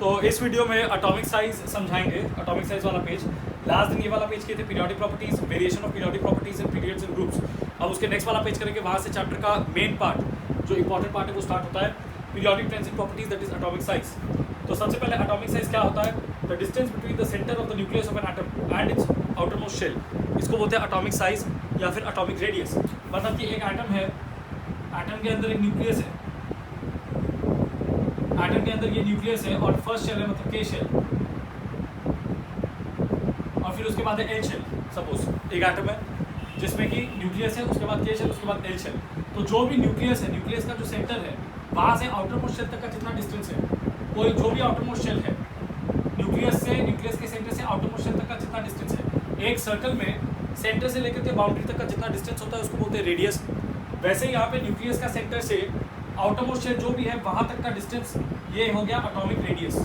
तो इस वीडियो में एटॉमिक साइज समझाएंगे, एटॉमिक साइज वाला पेज। लास्ट दिन ये वाला पेज किए थे periodic properties, variation of periodic properties in periods and groups. अब उसके नेक्स्ट वाला पेज करेंगे, वहाँ से चैप्टर का मेन पार्ट जो इंपॉर्टेंट पार्ट है वो स्टार्ट होता है periodic transit properties, that is atomic size. तो सबसे पहले एटॉमिक साइज क्या होता है? The distance between the centre of the nucleus of an atom and its outermost shell, इसको बोलते हैं एटॉमिक साइज या फिर एटॉमिक रेडियस। मतलब कि एक एटम है, एटम के अंदर एक न्यूक्लियस है, एटम के अंदर ये न्यूक्लियस है और फर्स्ट शेल है मतलब के शेल, और फिर उसके बाद है एल शेल। सपोज एक एटम है जिसमें कि न्यूक्लियस है, उसके बाद के शेल, उसके बाद एल शेल। तो जो भी न्यूक्लियस है, न्यूक्लियस का जो सेंटर है वहाँ से आउटर मोस्ट शेल तक का जितना डिस्टेंस है, कोई जो भी आउटर मोस्ट शेल है न्यूक्लियस से, न्यूक्लियस के सेंटर से आउटर मोस्ट शेल तक का जितना डिस्टेंस है, एक सर्कल में सेंटर से लेकर के बाउंड्री तक का जितना डिस्टेंस होता है उसको बोलते हैं रेडियस। वैसे ही यहाँ पे न्यूक्लियस का सेंटर से आउटर मोस्ट शेल जो भी है वहाँ तक का डिस्टेंस ये हो गया एटॉमिक रेडियस,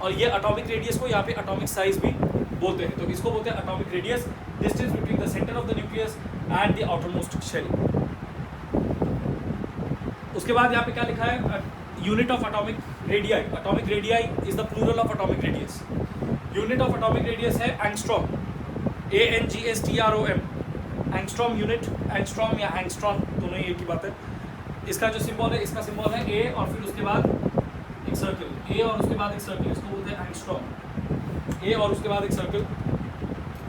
और ये एटॉमिक रेडियस को यहाँ पे एटॉमिक साइज भी बोलते हैं। तो इसको बोलते हैं atomic radius, distance between the centre of the nucleus and the outer most shell. उसके बाद यहाँ पे क्या लिखा है? Unit of atomic radii. Atomic radii is the plural of atomic radius. Unit of atomic radius है angstrom, ANGSTROM, angstrom unit, angstrom या angstrom दोनों ही एक ही बात है। इसका जो सिंबल है, इसका सिंबल है A और फिर उसके बाद एक सर्कल, A और उसके बाद एक सर्कल, इसको बोलते हैं एंगस्ट्रॉम। A और उसके बाद एक सर्कल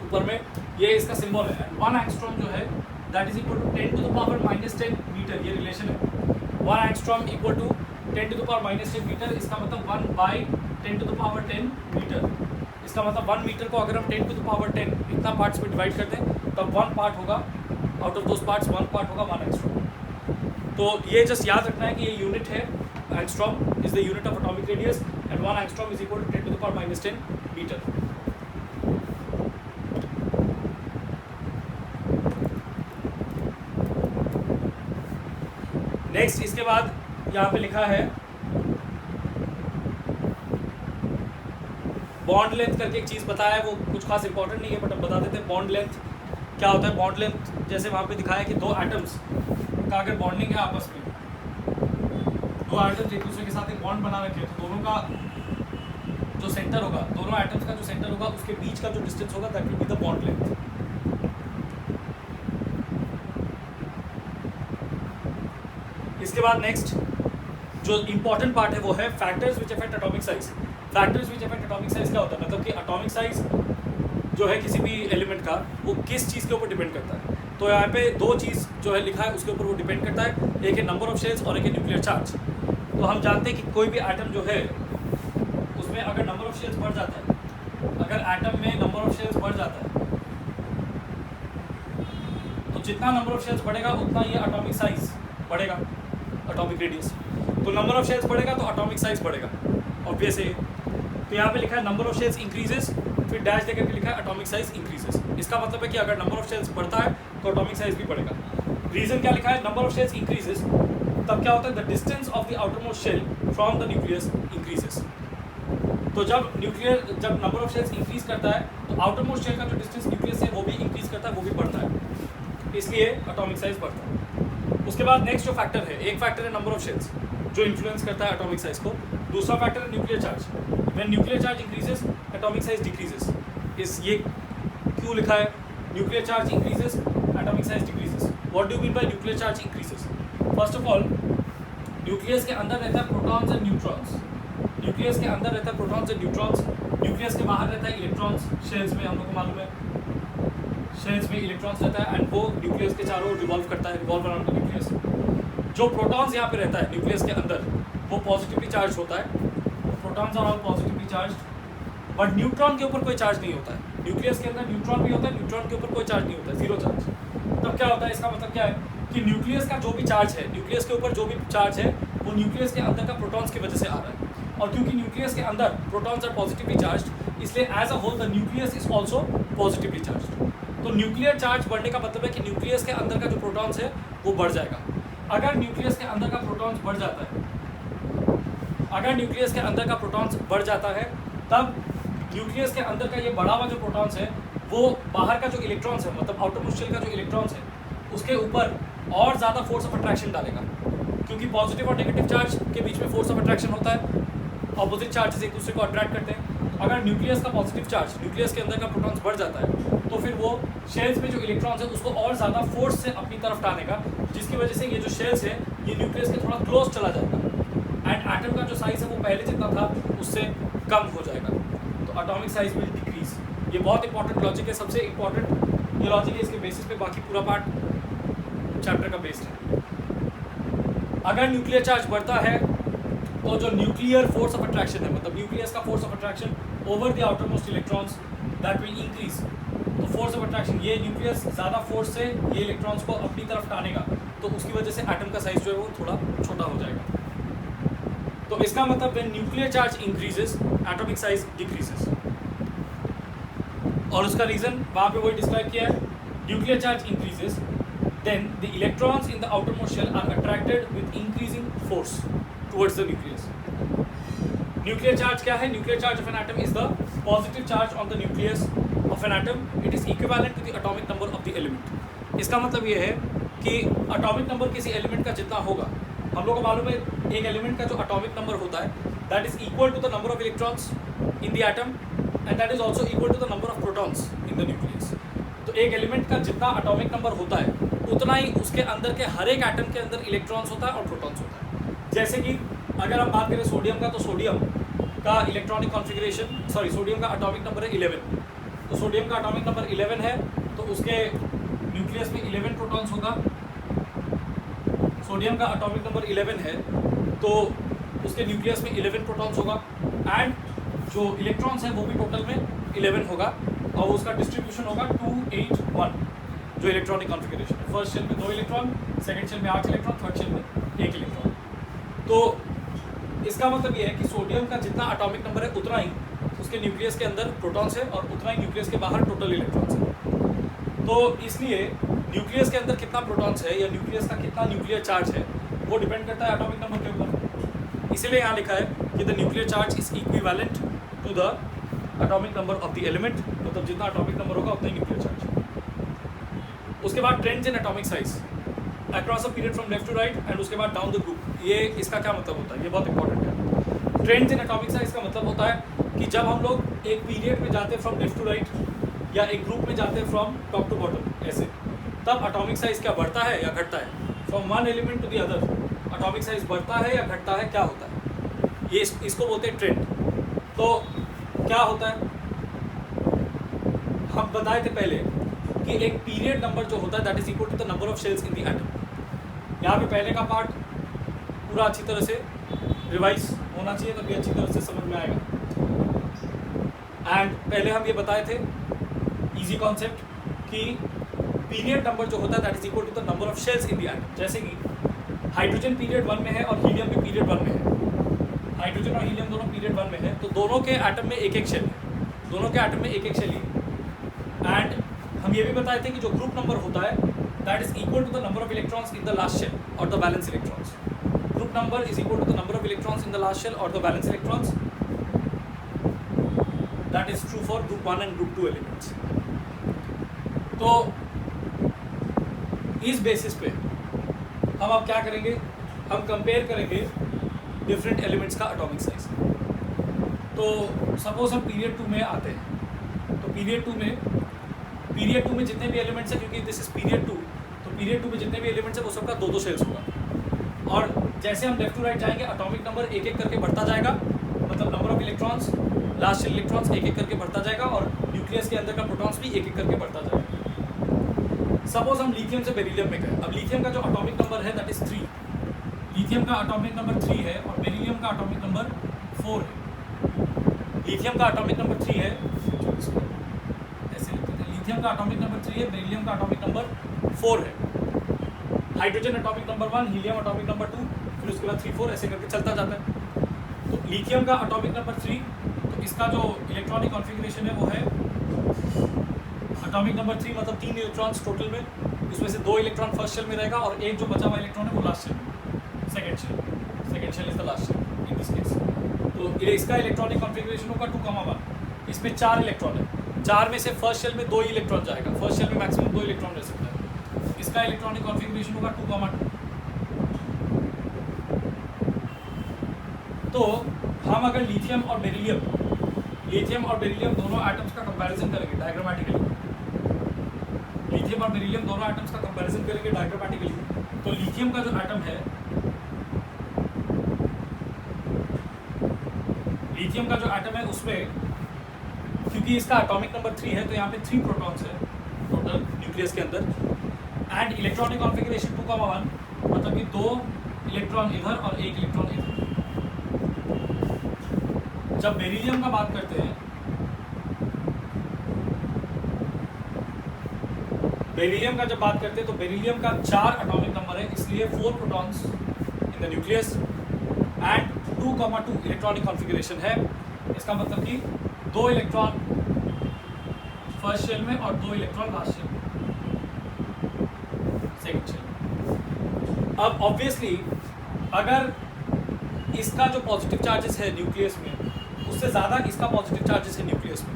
ऊपर में, ये इसका सिंबल है। 1 एंगस्ट्रॉम जो है that is equal to 10 to the power -10 metre, ये रिलेशन है। 1 angstrom equal to 10 to the power -10 metre, इसका मतलब 1 by 10 to the power 10 metre. इसका मतलब 1 मीटर को अगर हम 10 टू द पावर 10 इतना पार्ट्स में डिवाइड करते हैं तब 1 पार्ट होगा, out of those parts 1 part होगा 1 एंगस्ट्रॉम। तो ये जस्ट याद रखना है कि ये यूनिट है, angstrom is the unit of atomic radius and 1 angstrom is equal to 10 to the power -10 metre. Next इसके बाद यहाँ पे लिखा है बॉन्ड लेंथ करके एक चीज़ बताया है, वो कुछ खास इंपॉर्टेंट नहीं है बट अब बता देते हैं बॉन्ड लेंथ क्या होता है। बॉन्ड लेंथ जैसे वहाँ पे दिखाया है कि दो एटम्स का अगर बॉन्डिंग है आपस में, दो एटम्स एक दूसरे के साथ एक बॉन्ड बना रखे तो दोनों का जो सेंटर होगा, दोनों एटम्स का जो सेंटर होगा उसके बीच का जो डिस्टेंस होगा that will be the bond length. इसके बाद नेक्स्ट जो इंपॉर्टेंट पार्ट है वो है factors which affect atomic size. Factors which affect atomic size क्या होता है? मतलब कि एटॉमिक साइज जो है किसी भी एलिमेंट का वो किस चीज़ के ऊपर डिपेंड करता है। तो यहाँ पे दो चीज़ जो है लिखा है उसके ऊपर वो डिपेंड करता है, एक है नंबर ऑफ शेल्स और एक है न्यूक्लियर चार्ज। तो हम जानते हैं कि कोई भी एटम जो है उसमें अगर नंबर ऑफ शेल्स बढ़ जाता है, अगर एटम में नंबर ऑफ शेल्स बढ़ जाता है तो जितना नंबर ऑफ शेल्स बढ़ेगा उतना ये एटॉमिक साइज बढ़ेगा, एटॉमिक रेडियस। तो नंबर ऑफ शेल्स बढ़ेगा तो एटॉमिक साइज बढ़ेगा, ऑब्वियस है। तो यहाँ पे लिखा है नंबर ऑफ शेल्स इंक्रीजेस, फिर डैश देकर के लिखा है एटॉमिक साइज इंक्रीजेस। इसका मतलब है कि अगर नंबर ऑफ शेल्स बढ़ता है तो एटॉमिक साइज भी बढ़ेगा। रीजन क्या लिखा है? नंबर ऑफ शेल्स इंक्रीजेस, तब क्या होता है? The distance of the outer most shell from the nucleus increases. तो जब नंबर ऑफ शेल्स इंक्रीज करता है तो आउटर मोस्ट शेल का जो डिस्टेंस न्यूक्लियस है वो भी इंक्रीज करता है, वो भी बढ़ता है, इसलिए एटॉमिक साइज बढ़ता है। उसके बाद नेक्स्ट जो फैक्टर है, एक फैक्टर है नंबर ऑफ शेल्स जो इन्फ्लुएंस करता है एटॉमिक साइज को, दूसरा फैक्टर है nuclear charge. When nuclear charge increases atomic size decreases. इस ये क्यों लिखा है? Nuclear charge increases atomic size decreases. What do you mean by nuclear charge increases? First of all nucleus के अंदर रहता है प्रोटॉन्स एंड न्यूट्रॉन्स, न्यूक्लियस के अंदर रहता है प्रोटॉन्स एंड न्यूट्रॉन्स, न्यूक्लियस के बाहर रहता है इलेक्ट्रॉन्स, शेल्स में हम लोग को मालूम है शेल्स में इलेक्ट्रॉन्स रहता है एंड वो न्यूक्लियस के चारों रिवॉल्व करता है, रिवॉल्व अराउंड द न्यूक्लियस। जो प्रोटॉन्स यहाँ पे रहता है न्यूक्लियस के अंदर वो पॉजिटिवली चार्ज होता है, protons are all positively charge, but neutron के ऊपर कोई चार्ज नहीं होता है। न्यूक्लियस के अंदर न्यूट्रॉन भी होता है, न्यूट्रॉन के ऊपर कोई चार्ज नहीं होता है, जीरो चार्ज। तब क्या होता है? इसका मतलब क्या है कि न्यूक्लियस का जो भी चार्ज है, न्यूक्लियस के ऊपर जो भी चार्ज है वो न्यूक्लियस के अंदर का प्रोटॉन्स की वजह से आ रहा है, और क्योंकि न्यूक्लियस के अंदर प्रोटॉन्स आर पॉजिटिवली चार्ज इसलिए as a whole the nucleus is also positively charge. तो न्यूक्लियर चार्ज बढ़ने का मतलब है कि न्यूक्लियस के अंदर का जो प्रोटॉन्स है वो बढ़ जाएगा। अगर न्यूक्लियस के अंदर का प्रोटॉन्स बढ़ जाता है, अगर न्यूक्लियस के अंदर का प्रोटॉन्स बढ़ जाता है तब न्यूक्लियस के अंदर का ये बढ़ा हुआ जो प्रोटॉन्स है वो बाहर का जो इलेक्ट्रॉन्स है, मतलब आउटर मोस्ट शेल का जो इलेक्ट्रॉन्स है उसके ऊपर और ज़्यादा फोर्स ऑफ अट्रैक्शन डालेगा, क्योंकि पॉजिटिव और नेगेटिव चार्ज के बीच में फोर्स ऑफ अट्रैक्शन होता है। ऑपोजिट चार्जेस एक दूसरे को अट्रैक्ट करते हैं। अगर न्यूक्लियस का पॉजिटिव चार्ज, न्यूक्लियस के अंदर का प्रोटॉन्स बढ़ जाता है, तो फिर वो शेल्स में जो इलेक्ट्रॉन्स है उसको और ज़्यादा फोर्स से अपनी तरफ टानेगा, जिसकी वजह से ये जो शेल्स है ये न्यूक्लियस के थोड़ा क्लोज चला जाएगा एंड एटम का जो साइज है वो पहले जितना था उससे कम हो जाएगा, तो एटॉमिक साइज विल डिक्रीज। ये बहुत इंपॉर्टेंट लॉजिक है, सबसे इंपॉर्टेंट ये लॉजिक है, इसके बेसिस पे बाकी पूरा पार्ट चैप्टर का बेस्ड है। अगर न्यूक्लियर चार्ज बढ़ता है तो जो न्यूक्लियर फोर्स ऑफ अट्रैक्शन है, मतलब न्यूक्लियस का force of attraction over the outermost electrons, that will increase. तो फोर्स ऑफ अट्रैक्शन, ये न्यूक्लियस ज़्यादा फोर्स से ये इलेक्ट्रॉन्स को अपनी तरफ टानेगा, तो उसकी वजह से एटम का साइज जो है वो थोड़ा छोटा हो जाएगा। तो इसका मतलब when nuclear charge increases atomic size decreases, और उसका रीज़न वहाँ पे वही डिस्क्राइब किया है, nuclear charge increases then the electrons in the outermost shell are attracted with increasing force towards the nucleus. Nuclear charge क्या है? Nuclear charge of an atom is the positive charge on the nucleus of an atom. It is equivalent to the atomic number of the element. इसका मतलब ये है कि atomic number किसी element का जितना होगा, हम लोग को मालूम है एक element का जो atomic number होता है that is equal to the number of electrons in the atom and that is also equal to the number of protons in the nucleus. तो एक एलिमेंट का जितना एटॉमिक नंबर होता है उतना ही उसके अंदर के हर एक एटम के अंदर इलेक्ट्रॉन्स होता है और प्रोटॉन्स होता है। जैसे कि अगर हम बात करें सोडियम का, तो सोडियम का इलेक्ट्रॉनिक कॉन्फ़िगरेशन, सोडियम का एटॉमिक नंबर है 11। तो सोडियम का एटॉमिक नंबर 11 है, तो उसके न्यूक्लियस में 11 प्रोटॉन्स होगा। सोडियम का एटॉमिक नंबर 11 है तो उसके न्यूक्लियस में 11 प्रोटॉन्स होगा एंड जो इलेक्ट्रॉन्स हैं वो भी टोटल में 11 होगा, और उसका डिस्ट्रीब्यूशन होगा 2 8 1 जो इलेक्ट्रॉनिक कॉन्फ़िगरेशन है। फर्स्ट शेल में 2 इलेक्ट्रॉन, सेकंड शेल में 8 इलेक्ट्रॉन, थर्ड शेल में 1 इलेक्ट्रॉन। तो इसका मतलब ये है कि सोडियम का जितना एटॉमिक नंबर है उतना ही उसके न्यूक्लियस के अंदर प्रोटॉन्स है और उतना ही न्यूक्लियस के बाहर टोटल इलेक्ट्रॉन्स है। तो इसलिए न्यूक्लियस के अंदर कितना प्रोटॉन्स है या न्यूक्लियस का कितना न्यूक्लियर चार्ज है वो डिपेंड करता है एटॉमिक नंबर के ऊपर। इसीलिए यहाँ लिखा है कि the nuclear charge is equivalent to the atomic number of the element, मतलब जितना एटॉमिक नंबर होगा उतना ही न्यूक्लियर चार्ज। उसके बाद trends in atomic size across a period from left to right and उसके बाद डाउन द ग्रुप। ये इसका क्या मतलब होता है, ये बहुत इंपॉर्टेंट है। ट्रेंड्स इन एटॉमिक साइज का मतलब होता है कि जब हम लोग एक पीरियड में जाते हैं फ्रॉम लेफ्ट टू राइट या एक ग्रुप में जाते हैं फ्रॉम टॉप टू बॉटम ऐसे, तब एटॉमिक साइज क्या बढ़ता है या घटता है, from one element to the other atomic size बढ़ता है या घटता है, क्या होता है, ये इसको बोलते हैं ट्रेंड। तो क्या होता है, हम बताए थे पहले कि एक पीरियड नंबर जो होता है that is equal to the number of shells in the atom. यहाँ पे पहले का पार्ट पूरा अच्छी तरह से रिवाइज होना चाहिए तभी अच्छी तरह से समझ में आएगा। एंड पहले हम ये बताए थे इजी कॉन्सेप्ट कि पीरियड नंबर जो होता है that is equal to the number of shells in the atom. जैसे कि हाइड्रोजन पीरियड 1 में है और हीलियम भी पीरियड 1 में है, हाइड्रोजन और हीलियम दोनों पीरियड 1 में है, तो दोनों के एटम में एक एक शेल है, दोनों के एटम में एक एक शेल ही। एंड हम ये भी बताए थे कि जो ग्रुप नंबर होता है that is equal to the number of electrons in the last shell और the valence electrons. Group number is equal to the number of electrons in the last shell और the valence electrons. That is true for group 1 and group 2 elements. तो इस basis पे हम अब क्या करेंगे, हम कंपेयर करेंगे डिफरेंट एलिमेंट्स का एटॉमिक साइज। तो सपोज हम पीरियड 2 में आते हैं, तो पीरियड 2 में जितने भी एलिमेंट्स हैं, क्योंकि दिस इज पीरियड 2, तो पीरियड 2 में जितने भी एलिमेंट्स हैं वो सबका 2-2 शेल्स होगा। और जैसे हम लेफ्ट टू राइट जाएंगे एटॉमिक नंबर एक एक करके बढ़ता जाएगा, मतलब number of electrons, last shell electrons एक एक करके बढ़ता जाएगा और न्यूक्लियस के अंदर का प्रोटॉन्स भी एक एक करके बढ़ता जाएगा। सपोज हम लिथियम से बेरिलियम में गए। अब लिथियम का जो एटॉमिक नंबर है दैट इज 3, लिथियम का एटॉमिक नंबर 3 है और बेरिलियम का एटॉमिक नंबर 4 है। लिथियम का एटॉमिक नंबर 3 है, ऐसे लिखते थे, लिथियम का एटॉमिक नंबर 3 है, बेरिलियम का एटॉमिक नंबर 4 है। Hydrogen atomic number 1, helium atomic number 2, फिर उसके बाद 3 4 ऐसे करके चलता जाता है। तो लिथियम का एटॉमिक नंबर 3, तो इसका जो इलेक्ट्रॉनिक कॉन्फ़िगरेशन है वो है एटॉमिक नंबर 3 मतलब 3 इलेक्ट्रॉन्स टोटल में, इसमें से 2 इलेक्ट्रॉन फर्स्ट शेल में रहेगा और एक जो बचा हुआ इलेक्ट्रॉन है वो लास्ट शेल में, second shell is the last shell in this case. तो इसका इलेक्ट्रॉनिक कॉन्फ़िगरेशन होगा 2,1। इसमें 4 इलेक्ट्रॉन है, 4 में से फर्स्ट शेल में 2 ही इलेक्ट्रॉन जाएगा, फर्स्ट शेल में मैक्सिमम 2 इलेक्ट्रॉन रह सकता है। इसका इलेक्ट्रॉनिक कॉन्फ़िगरेशन होगा 2,2। तो हम अगर लिथियम और बेरिलियम दोनों एटम्स का कंपैरिजन करेंगे डायग्रामेटिकली, लिथियम और बेरिलियम दोनों एटम्स का कंपैरिजन करेंगे डायग्रामेटिकली, तो लिथियम का जो एटम है, लिथियम का जो एटम है उसमें क्योंकि इसका एटॉमिक नंबर 3 है तो यहाँ पे 3 प्रोटॉन्स है टोटल न्यूक्लियस के अंदर, एंड इलेक्ट्रॉनिक कॉन्फ़िगरेशन 2,1, मतलब कि 2 इलेक्ट्रॉन इधर और 1 इलेक्ट्रॉन इधर। जब बेरिलियम का बात करते हैं, बेरिलियम का जब बात करते हैं तो बेरिलियम का 4 एटॉमिक नंबर है, इसलिए 4 protons in the nucleus and 2,2 electronic configuration है। इसका मतलब कि 2 इलेक्ट्रॉन फर्स्ट शेल में और 2 इलेक्ट्रॉन लास्ट शेल में, सेकंड शेल। अब ऑब्वियसली अगर इसका जो पॉजिटिव चार्जेस है न्यूक्लियस में उससे ज़्यादा इसका पॉजिटिव चार्जेस है न्यूक्लियस में,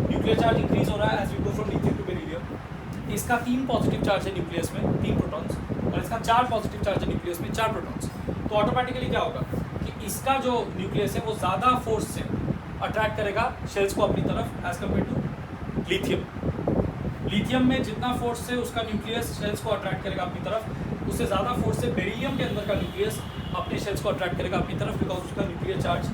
न्यूक्लियर चार्ज इंक्रीज हो रहा है as we go from lithium to beryllium. इसका 3 पॉजिटिव चार्ज है न्यूक्लियस में, 3 प्रोटॉन्स, और इसका 4 पॉजिटिव चार्ज है न्यूक्लियस में, 4 प्रोटॉन्स। तो ऑटोमेटिकली क्या होगा कि इसका जो न्यूक्लियस है वो ज़्यादा फोर्स से अट्रैक्ट करेगा शेल्स को अपनी तरफ as compare to lithium. Lithium में जितना फोर्स से उसका न्यूक्लियस शेल्स को अट्रैक्ट करेगा अपनी तरफ, उससे ज़्यादा फोर्स से बेरिलियम के अंदर का न्यूक्लियस अपने शेल्स को अट्रैक्ट करेगा अपनी तरफ, बिकॉज उसका न्यूक्लियर चार्ज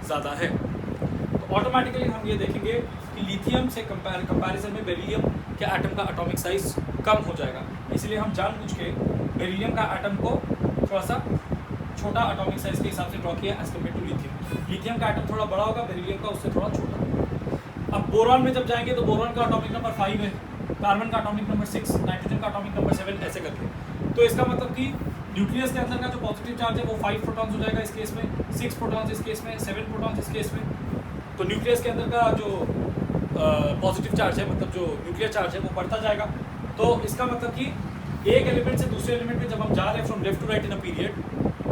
ज़्यादा है। तो ऑटोमेटिकली हम ये देखेंगे कि लिथियम से कंपैरिजन में बेरिलियम के एटम का एटॉमिक साइज कम हो जाएगा, इसलिए हम जानबूझ के बेरिलियम का एटम को थोड़ा सा छोटा एटॉमिक साइज के हिसाब से ड्रॉ किया as compare to lithium. Lithium का एटम थोड़ा बड़ा होगा, बेरिलियम का उससे थोड़ा छोटा। अब बोरॉन में जब जाएंगे तो बोरॉन का एटॉमिक नंबर 5 है, कार्बन का एटॉमिक नंबर 6, नाइट्रोजन का एटॉमिक नंबर 7, ऐसे करके। तो इसका मतलब कि न्यूक्लियस के अंदर का जो पॉजिटिव चार्ज है वो 5 प्रोटॉन्स हो जाएगा इस केस में, 6 प्रोटॉन्स इस केस में, 7 प्रोटॉन्स इस केस में। तो न्यूक्लियस के अंदर का जो पॉजिटिव चार्ज है, मतलब जो न्यूक्लियर चार्ज है वो बढ़ता जाएगा। तो इसका मतलब कि एक एलिमेंट से दूसरे एलिमेंट में जब हम जा रहे हैं from left to right in a period,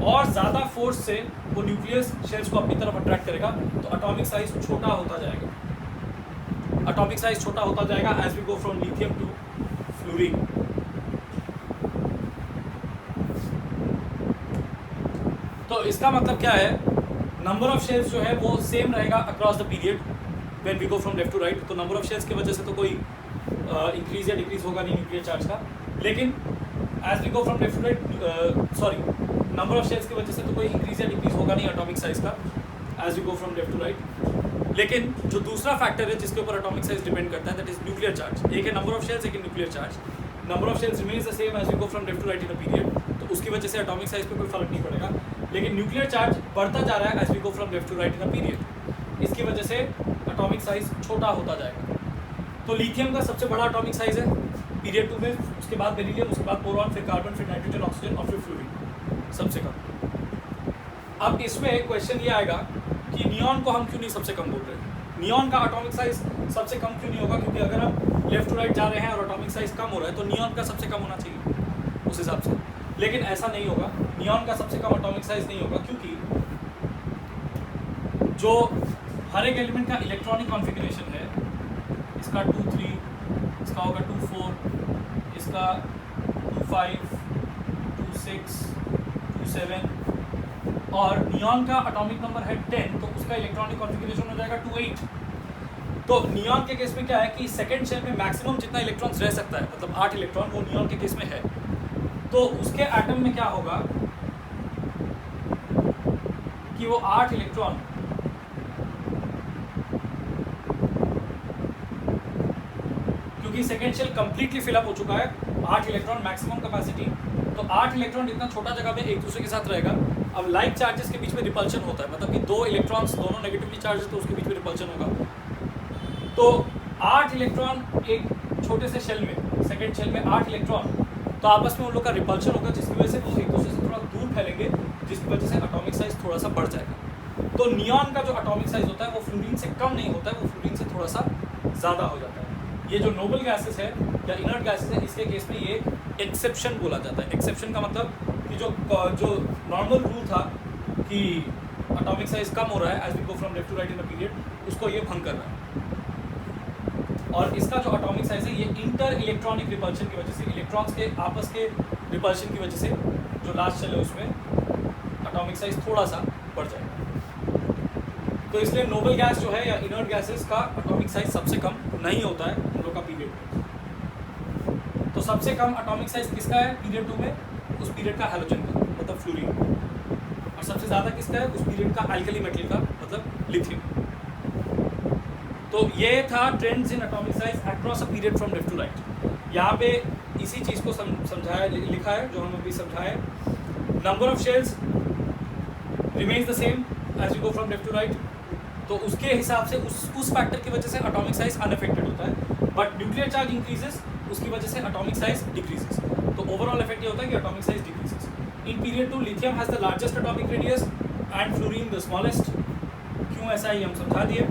और ज़्यादा फोर्स से वो न्यूक्लियस शेल्स को अपनी तरफ अट्रैक्ट करेगा, तो एटॉमिक साइज छोटा होता जाएगा, एटॉमिक साइज छोटा होता जाएगा as we go from lithium to fluorine. तो इसका मतलब क्या है, नंबर ऑफ शेल्स जो है वो सेम रहेगा across the period when we go from left to right. तो नंबर ऑफ शेल्स की वजह से तो कोई इंक्रीज या डिक्रीज होगा नहीं न्यूक्लियर चार्ज का, लेकिन as we go from left to right, sorry, number of shells की वजह से तो कोई इंक्रीज या डिक्रीज होगा नहीं एटॉमिक साइज का as we go from left to right. लेकिन जो दूसरा फैक्टर है जिसके ऊपर एटॉमिक साइज डिपेंड करता है, दैट इज न्यूक्लियर चार्ज। एक है नंबर ऑफ शेल्स, एक है nuclear charge. Number of shells remains the same as we go from left to right in a period, तो उसकी वजह से एटॉमिक साइज पे कोई फर्क नहीं पड़ेगा। लेकिन न्यूक्लियर चार्ज बढ़ता जा रहा है as we go from left to right in a period, इसकी वजह से एटॉमिक साइज छोटा होता जाएगा। तो लिथियम का सबसे बड़ा एटॉमिक साइज है पीरियड 2 में, उसके बाद बेरिलियम, उसके बाद बोरॉन, फिर कार्बन, फिर नाइट्रोजन, ऑक्सीजन और फिर फ्लोरीन सबसे कम। अब इसमें क्वेश्चन ये आएगा कि नियॉन को हम क्यों नहीं सबसे कम बोल रहे हैं, नियॉन का एटॉमिक साइज सबसे कम क्यों नहीं होगा, क्योंकि अगर हम लेफ्ट टू राइट जा रहे हैं और एटॉमिक साइज कम हो रहा है तो नियॉन का सबसे कम होना चाहिए उस हिसाब से। लेकिन ऐसा नहीं होगा, नियॉन का सबसे कम एटॉमिक साइज नहीं होगा, क्योंकि जो हर एक एलिमेंट का इलेक्ट्रॉनिक कॉन्फ़िगरेशन है, इसका 2,3, इसका होगा 2,4, इसका 2,5, 2,6, 2,7, और नियॉन का एटॉमिक नंबर है 10, तो उसका इलेक्ट्रॉनिक कॉन्फ़िगरेशन हो जाएगा 2,8। तो नियॉन के केस में क्या है कि सेकेंड शेल में मैक्सिमम जितना इलेक्ट्रॉन्स रह सकता है, मतलब 8 इलेक्ट्रॉन, वो नियॉन के केस में है। तो उसके एटम में क्या होगा कि वो 8 इलेक्ट्रॉन क्योंकि सेकेंड शेल कंप्लीटली फिलअप हो चुका है, 8 इलेक्ट्रॉन मैक्सिमम कैपेसिटी, तो 8 इलेक्ट्रॉन इतना छोटा जगह में एक दूसरे के साथ रहेगा। अब लाइक चार्जेस के बीच में रिपल्शन होता है, मतलब कि 2 इलेक्ट्रॉन्स दोनों नेगेटिवली चार्ज है तो उसके बीच में रिपल्शन होगा। तो 8 इलेक्ट्रॉन एक छोटे से शेल में, सेकेंड शेल में 8 इलेक्ट्रॉन, तो आपस में उन लोग का रिपल्शन होगा, जिसकी वजह से वो एक दूसरे से थोड़ा दूर फैलेंगे, जिसकी वजह से एटॉमिक साइज थोड़ा सा बढ़ जाएगा। तो नियॉन का जो एटॉमिक साइज होता है वो फ्लोरीन से कम नहीं होता है, वो फ्लोरीन से थोड़ा सा ज़्यादा हो जाता है। ये जो नोबल गैसेस है या इनर्ट गैसेस है, इसके केस में ये एक्सेप्शन बोला जाता है। एक्सेप्शन का मतलब कि जो नॉर्मल रूल था कि एटॉमिक साइज कम हो रहा है as we go from left to right in a period, उसको ये भंग कर रहा है। और इसका जो एटॉमिक साइज है ये इंटर इलेक्ट्रॉनिक रिपल्शन की वजह से, इलेक्ट्रॉन्स के आपस के रिपल्शन की वजह से जो लास्ट शेल है उसमें एटॉमिक साइज थोड़ा सा बढ़ जाएगा। तो इसलिए नोबल गैस जो है या इनर्ट गैसेस का एटॉमिक साइज सबसे कम नहीं होता है उन लोग का पीरियड में। तो सबसे कम एटॉमिक साइज किसका है पीरियड 2 में? उस पीरियड का हैलोजन का, मतलब फ्लोरीन। और सबसे ज़्यादा किसका है? उस पीरियड का अल्कली मेटल का, मतलब लिथियम। तो ये था trends in atomic size across a period from left to right. यहाँ पे इसी चीज़ को समझाया लिखा है जो हम अभी समझाए। Number of shells remains the same as you go from left to right. तो उसके हिसाब से उस फैक्टर की वजह से एटॉमिक साइज अनअफेक्टेड होता है। बट न्यूक्लियर चार्ज इंक्रीजेस, उसकी वजह से एटॉमिक साइज डिक्रीजेस। तो ओवरऑल इफेक्ट ये होता है कि atomic size decreases. In period 2 lithium has the largest atomic radius and fluorine the smallest. क्यों ऐसा ही हम समझा दिए।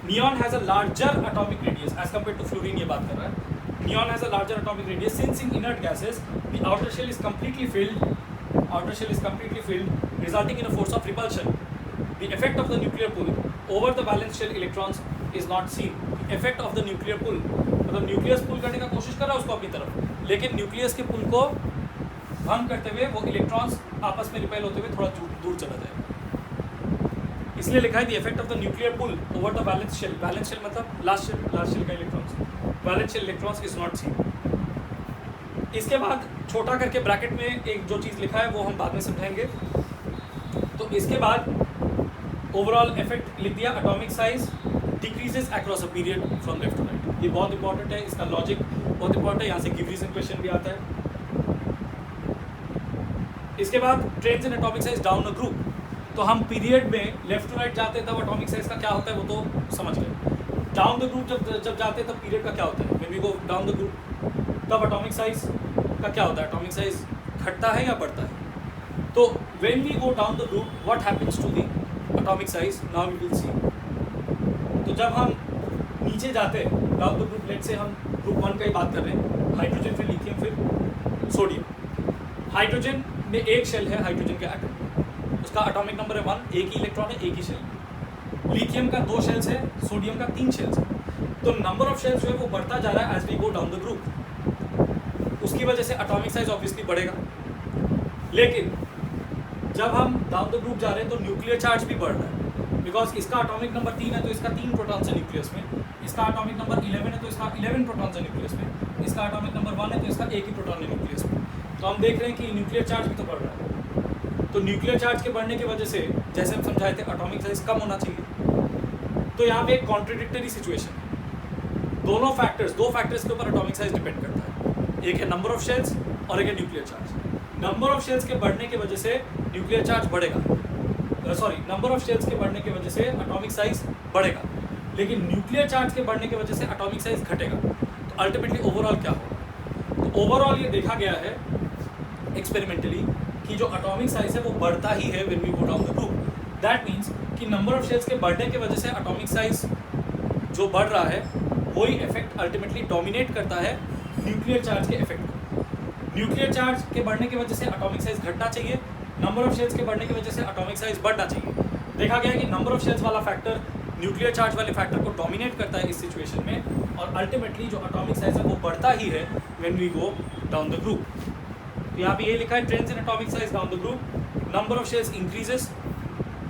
Neon has a larger atomic radius as compare to fluorine, ये बात कर रहा है। Neon has a larger atomic radius since in inert gases the outer shell is completely filled resulting in a force of repulsion. The effect of the nuclear pull over the valence shell electrons is not seen. Effect of the nuclear pull, मतलब nucleus पुल करने का कोशिश कर रहा है उसको अपनी तरफ, लेकिन न्यूक्लियस के पुल को भंग करते हुए वो इलेक्ट्रॉन्स आपस में रिपेल होते हुए थोड़ा दूर चला जाएगा। इसलिए लिखा है the effect of the nuclear pull over the valence shell. Valence shell मतलब लास्ट शेल का electrons, valence shell electrons is not seen. इसके बाद छोटा करके ब्रैकेट में एक जो चीज़ लिखा है वो हम बाद में समझाएंगे। तो इसके बाद ओवरऑल इफेक्ट लिख दिया, atomic size decreases across a period from left to right. ये बहुत इंपॉर्टेंट है, इसका लॉजिक बहुत इंपॉर्टेंट है, यहाँ से गिव रीजन क्वेश्चन भी आता है। इसके बाद trends in atomic size down a group. तो हम पीरियड में लेफ्ट टू राइट जाते हैं तब एटॉमिक साइज का क्या होता है वो तो समझ गए। डाउन द ग्रुप जब जाते हैं तब पीरियड का क्या होता है? When we go down the group तब एटॉमिक साइज का क्या होता है? एटॉमिक साइज घटता है या बढ़ता है? तो when we go down the group what happens to the atomic size, now we will see. तो जब हम नीचे जाते हैं डाउन द ग्रुप, लेट से हम ग्रुप 1 का ही बात कर रहे हैं, हाइड्रोजन फिर लिथियम फिर सोडियम। हाइड्रोजन में एक शेल है, हाइड्रोजन के एटम, उसका एटॉमिक नंबर है 1, एक ही इलेक्ट्रॉन है, एक ही शेल। लिथियम का 2 शेल्स है, सोडियम का 3 शेल्स है। तो नंबर ऑफ शेल्स जो है वो बढ़ता जा रहा है as we go down the group. उसकी वजह से एटॉमिक साइज ऑब्वियसली बढ़ेगा। लेकिन जब हम डाउन द ग्रुप जा रहे हैं तो न्यूक्लियर चार्ज भी बढ़ रहा है, बिकॉज इसका एटॉमिक नंबर 3 है तो इसका 3 प्रोटॉन्स है न्यूक्लियस में, इसका एटॉमिक नंबर 11 है तो इसका 11 प्रोटॉन्स है न्यूक्लियस में, इसका एटॉमिक नंबर 1 है तो इसका एक ही प्रोटॉन है न्यूक्लियस में। तो हम देख रहे हैं कि न्यूक्लियर चार्ज भी तो बढ़ रहा है। तो न्यूक्लियर चार्ज के बढ़ने की वजह से, जैसे हम समझाए थे, एटॉमिक साइज कम होना चाहिए। तो यहाँ पे एक कॉन्ट्रडिक्टरी सिचुएशन है। दो फैक्टर्स के ऊपर एटॉमिक साइज डिपेंड करता है, एक है नंबर ऑफ शेल्स और एक है nuclear charge. Number of shells के बढ़ने की वजह से न्यूक्लियर चार्ज बढ़ेगा, नंबर ऑफ शेल्स के बढ़ने की वजह से एटॉमिक साइज बढ़ेगा, लेकिन न्यूक्लियर चार्ज के बढ़ने की वजह से एटॉमिक साइज घटेगा। तो अल्टीमेटली ओवरऑल क्या होगा? तो ओवरऑल ये देखा गया है एक्सपेरिमेंटली कि जो एटॉमिक साइज है वो बढ़ता ही है when we go down the group. That means कि नंबर ऑफ शेल्स के बढ़ने की वजह से एटॉमिक साइज जो बढ़ रहा है वही इफेक्ट अल्टीमेटली डोमिनेट करता है न्यूक्लियर चार्ज के इफेक्ट को। न्यूक्लियर चार्ज के बढ़ने की वजह से एटॉमिक साइज घटना चाहिए, नंबर ऑफ शेल्स के बढ़ने की वजह से एटॉमिक साइज बढ़ना चाहिए। देखा गया है कि नंबर ऑफ शेल्स वाला फैक्टर न्यूक्लियर चार्ज वाले फैक्टर को डोमिनेट करता है इस सिचुएशन में, और अल्टीमेटली जो एटॉमिक साइज है वो बढ़ता ही है when we go down the group. तो यहाँ पे ये लिखा है trends in atomic size down the group. Number of shells increases,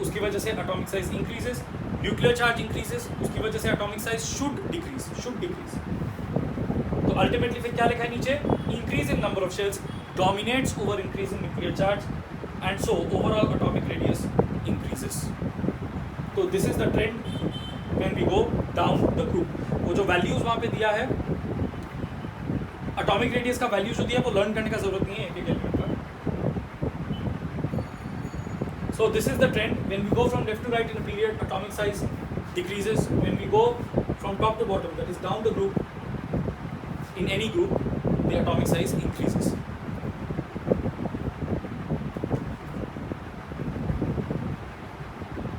उसकी वजह से atomic size increases. Nuclear charge increases, उसकी वजह से एटॉमिक साइज शुड डिक्रीज। तो अल्टीमेटली फिर क्या लिखा है नीचे? Increase in number of shells dominates over increase in nuclear charge and so overall atomic radius increases. तो this is the trend when we go down the group. वो जो values वहाँ पे दिया है, एटॉमिक रेडियस का वैल्यू जो दिया वो लर्न करने का जरूरत नहीं है एक एलिमेंट का। So this is the trend. When we go from left to right in a period, atomic size decreases. When we go from top to bottom, that is down the group, in any group, the atomic size increases.